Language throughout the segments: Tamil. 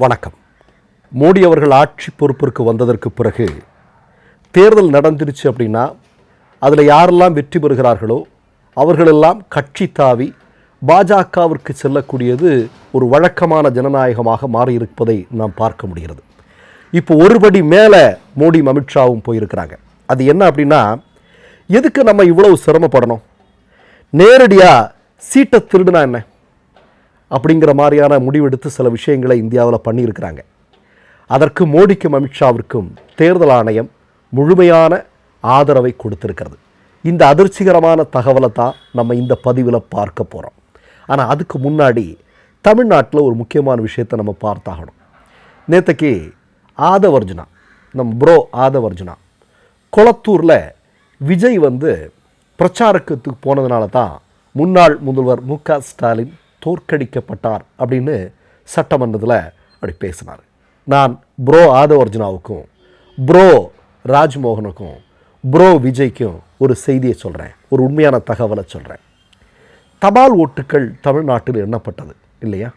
வணக்கம். மோடி அவர்கள் ஆட்சி பொறுப்பிற்கு வந்ததற்கு பிறகு தேர்தல் நடந்துருச்சு அப்படின்னா அதில் யாரெல்லாம் வெற்றி பெறுகிறார்களோ அவர்களெல்லாம் கட்சி தாவி பாஜகவிற்கு செல்லக்கூடியது ஒரு வழக்கமான ஜனநாயகமாக மாறியிருப்பதை நாம் பார்க்க முடிகிறது. இப்போ ஒருபடி மேலே மோடி அமித்ஷாவும் போயிருக்கிறாங்க. அது என்ன அப்படின்னா, எதுக்கு நம்ம இவ்வளவு சிரமப்படணும், நேரடியாக சீட்டை திருடுனா என்ன அப்படிங்கிற மாதிரியான முடிவெடுத்து சில விஷயங்களை இந்தியாவில் பண்ணியிருக்கிறாங்க. அதற்கு மோடிக்கும் அமித்ஷாவிற்கும் தேர்தல் ஆணையம் முழுமையான ஆதரவை கொடுத்திருக்கிறது. இந்த அதிர்ச்சிகரமான தகவலை தான் நம்ம இந்த பதிவில் பார்க்க போகிறோம். ஆனால் அதுக்கு முன்னாடி தமிழ்நாட்டில் ஒரு முக்கியமான விஷயத்தை நம்ம பார்த்தாகணும். நேற்றுக்கு ஆதவர்ஜுனா, நம்ம ப்ரோ ஆதவர்ஜுனா கொளத்தூரில் விஜய் பிரச்சாரத்துக்கு போனதுனால தான் முன்னாள் முதல்வர் மு.க. ஸ்டாலின் தோற்கடிக்கப்பட்டார் அப்படின்னு சட்டமன்றத்தில் அப்படி பேசினார். நான் ப்ரோ ஆதவர்ஜுனாவுக்கும் ப்ரோ ராஜ்மோகனுக்கும் ப்ரோ விஜய்க்கும் ஒரு செய்தியை சொல்கிறேன், ஒரு உண்மையான தகவலை சொல்கிறேன். தபால் ஓட்டுக்கள் தமிழ்நாட்டில் எண்ணப்பட்டது இல்லையா?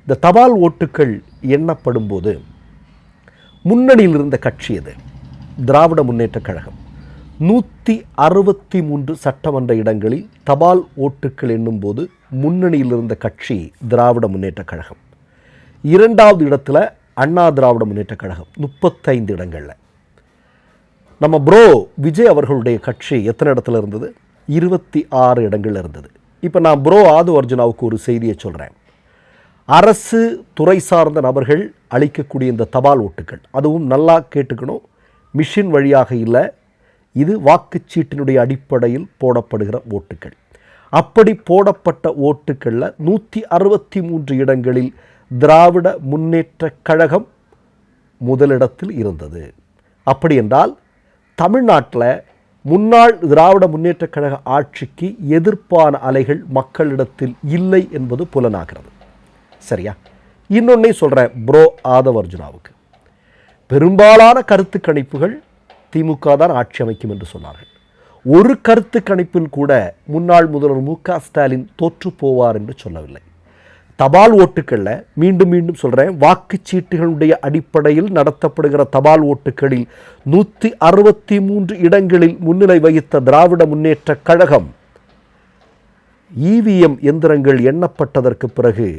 இந்த தபால் ஓட்டுக்கள் எண்ணப்படும் போது முன்னணியில் இருந்த கட்சி எது? திராவிட முன்னேற்ற கழகம். 163 சட்டமன்ற இடங்களில் தபால் ஓட்டுக்கள் எண்ணும்போது முன்னணியில் இருந்த கட்சி திராவிட முன்னேற்ற கழகம். இரண்டாவது இடத்துல அண்ணா திராவிட முன்னேற்ற கழகம் 35 இடங்களில். நம்ம ப்ரோ விஜய் அவர்களுடைய கட்சி எத்தனை இடத்துல இருந்தது? 26 இடங்கள் இருந்தது. இப்போ நான் ப்ரோ ஆதவர்ஜுனாவுக்கு ஒரு செய்தியை சொல்கிறேன். அரசு துறை சார்ந்த நபர்கள் அளிக்கக்கூடிய இந்த தபால் ஓட்டுக்கள், அதுவும் நல்லா கேட்டுக்கணும், மிஷின் வழியாக இல்லை, இது வாக்குச்சீட்டினுடைய அடிப்படையில் போடப்படுகிற ஓட்டுக்கள். அப்படி போடப்பட்ட ஓட்டுக்களில் 163 இடங்களில் திராவிட முன்னேற்ற கழகம் முதலிடத்தில் இருந்தது. அப்படி என்றால் தமிழ்நாட்டில் முன்னாள் திராவிட முன்னேற்ற கழக ஆட்சிக்கு எதிர்ப்பான அலைகள் மக்களிடத்தில் இல்லை என்பது புலனாகிறது. சரியா? இன்னொன்னே சொல்கிறேன், ப்ரோ ஆதவர்ஜுனாவுக்கு பெரும்பாலான கருத்து கணிப்புகள் திமுக தான் ஆட்சி அமைக்கும் என்று சொன்னார்கள். ஒரு கருத்து கணிப்பில் கூட முன்னாள் முதல்வர் மு.க. ஸ்டாலின் தோற்று போவார் என்று சொல்லவில்லை. தபால் ஓட்டுக்களில் மீண்டும் மீண்டும் சொல்கிறேன், வாக்குச்சீட்டுகளுடைய அடிப்படையில் நடத்தப்படுகிற தபால் ஓட்டுக்களில் 163 இடங்களில் முன்னிலை வகித்த திராவிட முன்னேற்ற கழகம் இவிஎம் எந்திரங்கள் எண்ணப்பட்டதற்கு பிறகு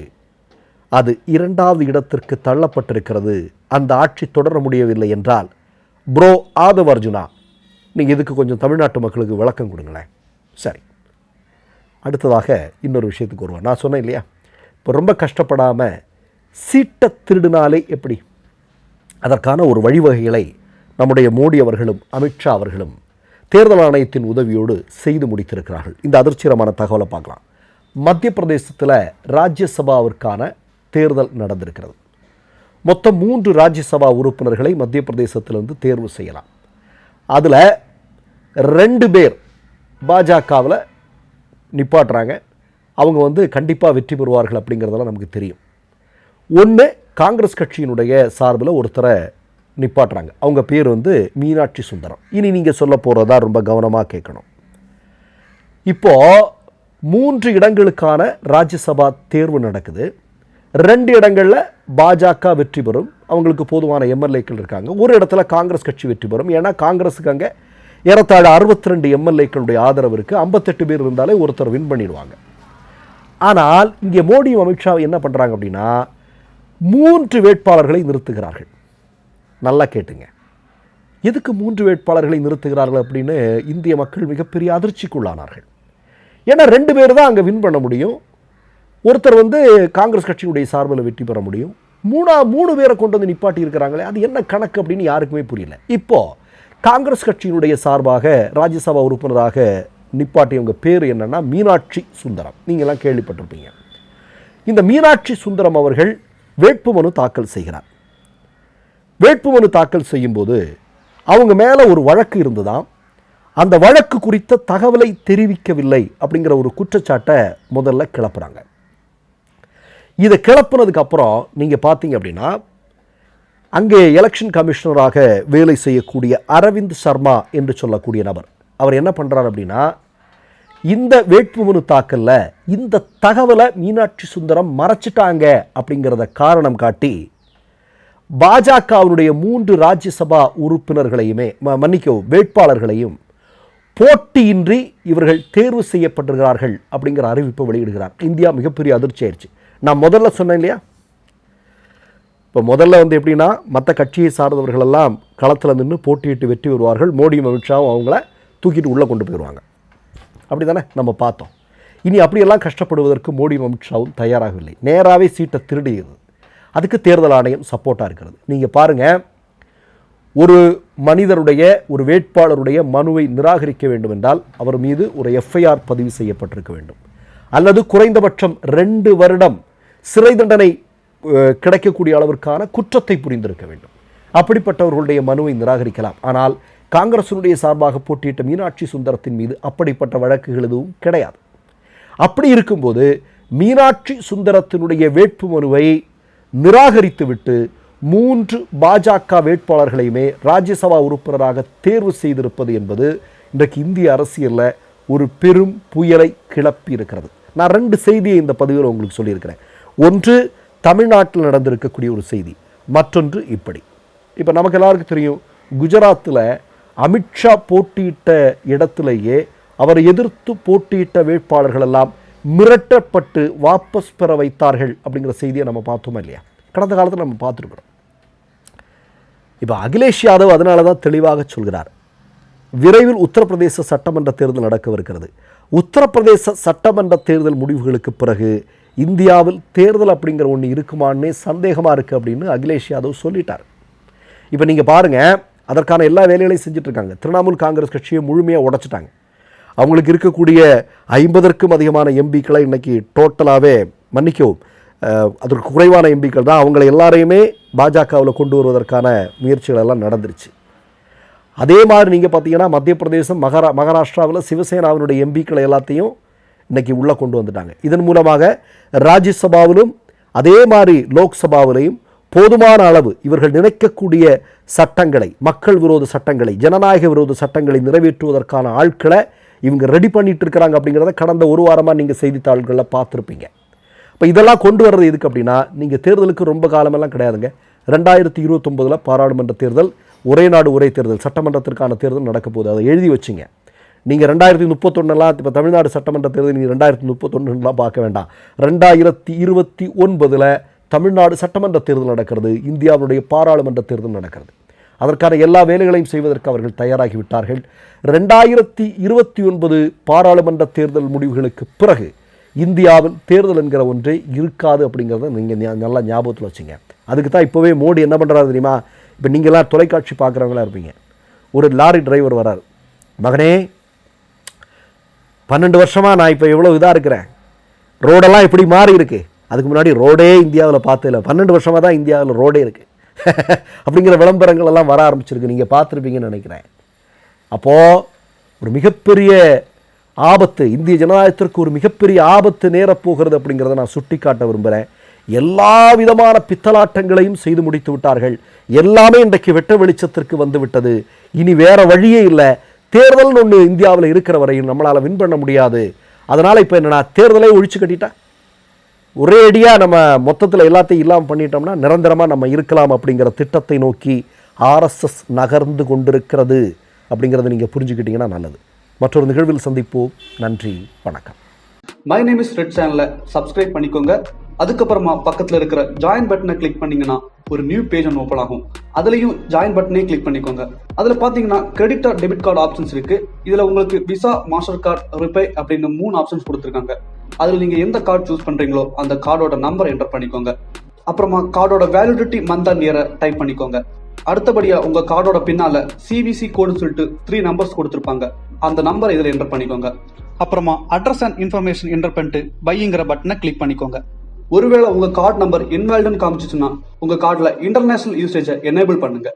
அது இரண்டாவது இடத்திற்கு தள்ளப்பட்டிருக்கிறது. அந்த ஆட்சி தொடர முடியவில்லை என்றால் ப்ரோ ஆதவர்ஜுனா, நீங்கள் இதுக்கு கொஞ்சம் தமிழ்நாட்டு மக்களுக்கு விளக்கம் கொடுங்களேன். சரி, அடுத்ததாக இன்னொரு விஷயத்துக்கு வருவேன். நான் சொன்னேன் இல்லையா, இப்போ ரொம்ப கஷ்டப்படாமல் சீட்டை திருடினாலே எப்படி, அதற்கான ஒரு வழிவகைகளை நம்முடைய மோடி அவர்களும் அமித்ஷா அவர்களும் தேர்தல் ஆணையத்தின் உதவியோடு செய்து முடித்திருக்கிறார்கள். இந்த அதிர்ச்சிகரமான தகவலை பார்க்கலாம். மத்திய பிரதேசத்தில் ராஜ்யசபாவிற்கான தேர்தல் நடந்திருக்கிறது. மொத்தம் 3 ராஜ்யசபா உறுப்பினர்களை மத்திய பிரதேசத்திலிருந்து தேர்வு செய்யலாம். அதில் 2 பேர் பாஜகவில் நிப்பாட்டுறாங்க. அவங்க கண்டிப்பாக வெற்றி பெறுவார்கள் அப்படிங்கிறதெல்லாம் நமக்கு தெரியும். ஒன்று காங்கிரஸ் கட்சியினுடைய சார்பில் ஒருத்தரை நிப்பாட்டுறாங்க. அவங்க பேர் மீனாட்சி சுந்தரம். இனி நீங்கள் சொல்ல போகிறதா ரொம்ப கவனமாக கேட்கணும். இப்போது 3 இடங்களுக்கான ராஜ்யசபா தேர்வு நடக்குது. 2 இடங்களில் பாஜக வெற்றி பெறும், அவங்களுக்கு போதுமான எம்எல்ஏக்கள் இருக்காங்க. ஒரு இடத்துல காங்கிரஸ் கட்சி வெற்றி பெறும். ஏன்னா காங்கிரஸுக்கு அங்கே ஏறத்தாழ 62 எம்எல்ஏக்களுடைய ஆதரவு இருக்குது. 58 பேர் இருந்தாலே ஒருத்தர் வின் பண்ணிடுவாங்க. ஆனால் இங்கே மோடியும் அமித்ஷா என்ன பண்ணுறாங்க அப்படின்னா, 3 வேட்பாளர்களை நிறுத்துகிறார்கள். நல்லா கேட்டுங்க, எதுக்கு 3 வேட்பாளர்களை நிறுத்துகிறார்கள் அப்படின்னு இந்திய மக்கள் மிகப்பெரிய அதிர்ச்சிக்குள்ளானார்கள். ஏன்னா 2 பேர் தான் அங்கே வின் பண்ண முடியும். ஒருத்தர் காங்கிரஸ் கட்சியுடைய சார்பில் வெற்றி பெற முடியும். 3 பேரை கொண்டு நிப்பாட்டி இருக்கிறாங்களே, அது என்ன கணக்கு அப்படின்னு யாருக்குமே புரியல. இப்போது காங்கிரஸ் கட்சியினுடைய சார்பாக ராஜ்யசபா உறுப்பினராக நிப்பாட்டியவங்க பேர் என்னன்னா மீனாட்சி சுந்தரம். நீங்கள்லாம் கேள்விப்பட்டிருப்பீங்க. இந்த மீனாட்சி சுந்தரம் அவர்கள் வேட்புமனு தாக்கல் செய்கிறார். வேட்புமனு தாக்கல் செய்யும்போது அவங்க மேலே ஒரு வழக்கு இருந்துதான். அந்த வழக்கு குறித்த தகவலை தெரிவிக்கவில்லை அப்படிங்கிற ஒரு குற்றச்சாட்டை முதல்ல கிளப்புறாங்க. இதை கிளப்புனதுக்கு அப்புறம் நீங்கள் பார்த்தீங்க அப்படின்னா, அங்கே எலெக்ஷன் கமிஷனராக வேலை செய்யக்கூடிய அரவிந்த் சர்மா என்று சொல்லக்கூடிய நபர், அவர் என்ன பண்ணுறார் அப்படின்னா, இந்த வேட்புமனு தாக்கல்ல இந்த தகவலை மீனாட்சி சுந்தரம் மறைச்சிட்டாங்க அப்படிங்கிறத காரணம் காட்டி பாஜகவினுடைய 3 ராஜ்யசபா உறுப்பினர்களையுமே வேட்பாளர்களையும் போட்டியின்றி இவர்கள் தேர்வு செய்யப்பட்டிருக்கிறார்கள் அப்படிங்கிற அறிவிப்பை வெளியிடுகிறார். இந்தியா மிகப்பெரிய அதிர்ச்சி ஆயிடுச்சு. நான் முதல்ல சொன்னேன் இல்லையா, இப்போ முதல்ல எப்படின்னா மற்ற கட்சியை சார்ந்தவர்கள் எல்லாம் களத்தில் நின்று போட்டியிட்டு வெற்றி வருவார்கள், மோடியும் அமித்ஷாவும் அவங்கள தூக்கிட்டு உள்ளே கொண்டு போயிடுவாங்க, அப்படி தானே நம்ம பார்த்தோம். இனி அப்படியெல்லாம் கஷ்டப்படுவதற்கு மோடியும் அமித்ஷாவும் தயாராகவில்லை. நேராகவே சீட்டை திருடுகிறது. அதுக்கு தேர்தல் ஆணையம் சப்போர்ட்டாக இருக்கிறது. நீங்கள் பாருங்கள், ஒரு மனிதருடைய ஒரு வேட்பாளருடைய மனுவை நிராகரிக்க வேண்டும் என்றால் அவர் மீது ஒரு எஃப்ஐஆர் பதிவு செய்யப்பட்டிருக்க வேண்டும், அல்லது குறைந்தபட்சம் 2 வருடம் சிறை தண்டனை கிடைக்கக்கூடிய அளவிற்கான குற்றத்தை புரிந்திருக்க வேண்டும். அப்படிப்பட்டவர்களுடைய மனுவை நிராகரிக்கலாம். ஆனால் காங்கிரசினுடைய சார்பாக போட்டியிட்ட மீனாட்சி சுந்தரத்தின் மீது அப்படிப்பட்ட வழக்குகள் எதுவும் கிடையாது. அப்படி இருக்கும்போது மீனாட்சி சுந்தரத்தினுடைய வேட்பு மனுவை நிராகரித்துவிட்டு 3 பாஜக வேட்பாளர்களையுமே ராஜ்யசபா உறுப்பினராக தேர்வு செய்திருப்பது என்பது இன்றைக்கு இந்திய அரசியலில் ஒரு பெரும் புயலை கிளப்பி இருக்கிறது. நான் 2 செய்தியை இந்த பதிவில் உங்களுக்கு சொல்லியிருக்கிறேன். ஒன்று தமிழ்நாட்டில் நடந்திருக்கக்கூடிய ஒரு செய்தி, மற்றொன்று இப்படி. இப்போ நமக்கு எல்லாருக்கும் தெரியும், குஜராத்தில் அமித்ஷா போட்டியிட்ட இடத்திலேயே அவரை எதிர்த்து போட்டியிட்ட வேட்பாளர்கள் எல்லாம் மிரட்டப்பட்டு வாபஸ் பெற வைத்தார்கள் அப்படிங்கிற செய்தியை நம்ம பார்த்தோமா இல்லையா? கடந்த காலத்தில் நம்ம பார்த்துருக்குறோம். இப்போ அகிலேஷ் யாதவ் அதனால தான் தெளிவாக சொல்கிறார், விரைவில் உத்தரப்பிரதேச சட்டமன்ற தேர்தல் நடக்கவிருக்கிறது. உத்தரப்பிரதேச சட்டமன்ற தேர்தல் முடிவுகளுக்கு பிறகு இந்தியாவில் தேர்தல் அப்படிங்கிற ஒன்று இருக்குமான்னே சந்தேகமாக இருக்குது அப்படின்னு அகிலேஷ் யாதவ் சொல்லிட்டார். இப்போ நீங்கள் பாருங்கள், அதற்கான எல்லா வேலைகளையும் செஞ்சிட்ருக்காங்க. திரிணாமுல் காங்கிரஸ் கட்சியை முழுமையாக உடைச்சிட்டாங்க. அவங்களுக்கு இருக்கக்கூடிய 50க்கும் அதிகமான எம்பிக்களை இன்றைக்கி டோட்டலாகவே மன்னிக்கவும் அதற்கு குறைவான எம்பிக்கள் தான், அவங்களை எல்லாரையுமே பாஜகவில் கொண்டு வருவதற்கான முயற்சிகள் எல்லாம் நடந்துருச்சு. அதே மாதிரி நீங்கள் பார்த்தீங்கன்னா மத்திய பிரதேசம், மகாராஷ்டிராவில் சிவசேனாவினுடைய எம்பிக்களை எல்லாத்தையும் இன்றைக்கி உள்ளே கொண்டு வந்துட்டாங்க. இதன் மூலமாக ராஜ்யசபாவிலும் அதே மாதிரி லோக்சபாவிலையும் போதுமான அளவு இவர்கள் நினைக்கக்கூடிய சட்டங்களை, மக்கள் விரோத சட்டங்களை, ஜனநாயக விரோத சட்டங்களை நிறைவேற்றுவதற்கான ஆட்களை இவங்க ரெடி பண்ணிட்டு இருக்கிறாங்க அப்படிங்கிறத கடந்த ஒரு வாரமாக நீங்கள் செய்தித்தாள்களில் பார்த்துருப்பீங்க. இப்போ இதெல்லாம் கொண்டு வர்றது எதுக்கு அப்படின்னா, நீங்கள் தேர்தலுக்கு ரொம்ப காலமெல்லாம் கிடையாதுங்க. 2029 பாராளுமன்ற தேர்தல், ஒரே நாடு ஒரே தேர்தல், சட்டமன்றத்திற்கான தேர்தல் நடக்க போகுது. அதை எழுதி வச்சுங்க. நீங்கள் 2031 இப்போ தமிழ்நாடு சட்டமன்ற தேர்தல் நீங்கள் 2031 பார்க்க வேண்டாம். 2029 தமிழ்நாடு சட்டமன்ற தேர்தல் நடக்கிறது, இந்தியாவுடைய பாராளுமன்ற தேர்தல் நடக்கிறது. அதற்கான எல்லா வேலைகளையும் செய்வதற்கு அவர்கள் தயாராகிவிட்டார்கள். 2029 பாராளுமன்ற தேர்தல் முடிவுகளுக்கு பிறகு இந்தியாவில் தேர்தல் என்கிற ஒன்றே இருக்காது அப்படிங்கிறத நீங்கள் நல்லா ஞாபகத்தில் வச்சுங்க. அதுக்கு தான் இப்போவே மோடி என்ன பண்ணுறாரு தெரியுமா? இப்போ நீங்கள்லாம் தொலைக்காட்சி பார்க்குறவங்களா இருப்பீங்க. ஒரு லாரி டிரைவர் வரார், மகனே 12 வருஷமாக நான் இப்போ எவ்வளோ இதாக இருக்கிறேன், ரோடெல்லாம் எப்படி மாறி இருக்கு, அதுக்கு முன்னாடி ரோடே இந்தியாவில் பார்த்ததில்ல, 12 வருஷமாக தான் இந்தியாவில் ரோடே இருக்குது அப்படிங்கிற விளம்பரங்கள் எல்லாம் வர ஆரம்பிச்சிருக்கு. நீங்கள் பார்த்துருப்பீங்கன்னு நினைக்கிறேன். அப்போது ஒரு மிகப்பெரிய ஆபத்து, இந்திய ஜனநாயகத்திற்கு ஒரு மிகப்பெரிய ஆபத்து நேரப்போகிறது அப்படிங்கிறத நான் சுட்டி காட்ட விரும்புகிறேன். எல்லா விதமான பித்தலாட்டங்களையும் செய்து முடித்து விட்டார்கள். எல்லாமே இன்றைக்கு வெட்ட வெளிச்சத்திற்கு வந்து விட்டது. இனி வேற வழியே இல்லை. தேர்தல்னு ஒன்று இந்தியாவில் இருக்கிற வரையும் நம்மளால் வின் பண்ண முடியாது. அதனால் இப்போ என்னன்னா, தேர்தலே ஒழிச்சு கட்டிட்டா ஒரே அடியாக நம்ம மொத்தத்தில் எல்லாத்தையும் இல்லாமல் பண்ணிட்டோம்னா நிரந்தரமாக நம்ம இருக்கலாம் அப்படிங்கிற திட்டத்தை நோக்கி ஆர்எஸ்எஸ் நகர்ந்து கொண்டிருக்கிறது அப்படிங்கிறத நீங்கள் புரிஞ்சுக்கிட்டீங்கன்னா நல்லது. மற்றொரு நிகழ்வில் சந்திப்போம். நன்றி, வணக்கம். மை நேம் இஸ் ரெட் சேனலை சப்ஸ்கிரைப் பண்ணிக்கோங்க. அதுக்கப்புறமா பக்கத்தில் இருக்கிற ஜாயின் பட்டனை கிளிக் பண்ணீங்கன்னா ஒரு நியூ பேஜ் ஒன்று ஓப்பன் ஆகும். அதுலேயும் ஜாயின் பட்டனே கிளிக் பண்ணிக்கோங்க. அதில் பார்த்தீங்கன்னா credit R debit card options இருக்கு. இதில் உங்களுக்கு விசா, மாஸ்டர் கார்டு, ரிப்பே அப்படின்னு 3 ஆப்ஷன்ஸ் கொடுத்துருக்காங்க. அதில் நீங்கள் எந்த கார்டு சூஸ் பண்ணுறீங்களோ அந்த கார்டோட நம்பர் என்டர் பண்ணிக்கோங்க. அப்புறமா கார்டோட வேலிடிட்டி மந்த் அண்ட் இயரை டைப் பண்ணிக்கோங்க. அடுத்தபடியா உங்க கார்டோட பின்னால சிவிசி கோடுன்னு சொல்லிட்டு 3 நம்பர்ஸ் கொடுத்துருப்பாங்க. அந்த நம்பர் இதில் என்டர் பண்ணிக்கோங்க. அப்புறமா அட்ரஸ் அண்ட் இன்ஃபர்மேஷன் என்டர் பண்ணிட்டு பைங்கிற பட்டனை கிளிக் பண்ணிக்கோங்க. ஒருவேளை உங்க கார்டு நம்பர் இன்வாலிட்னு காமிச்சிச்சுன்னா உங்க கார்டுல இன்டர்நேஷனல் யூசேஜை எனேபிள் பண்ணுங்க.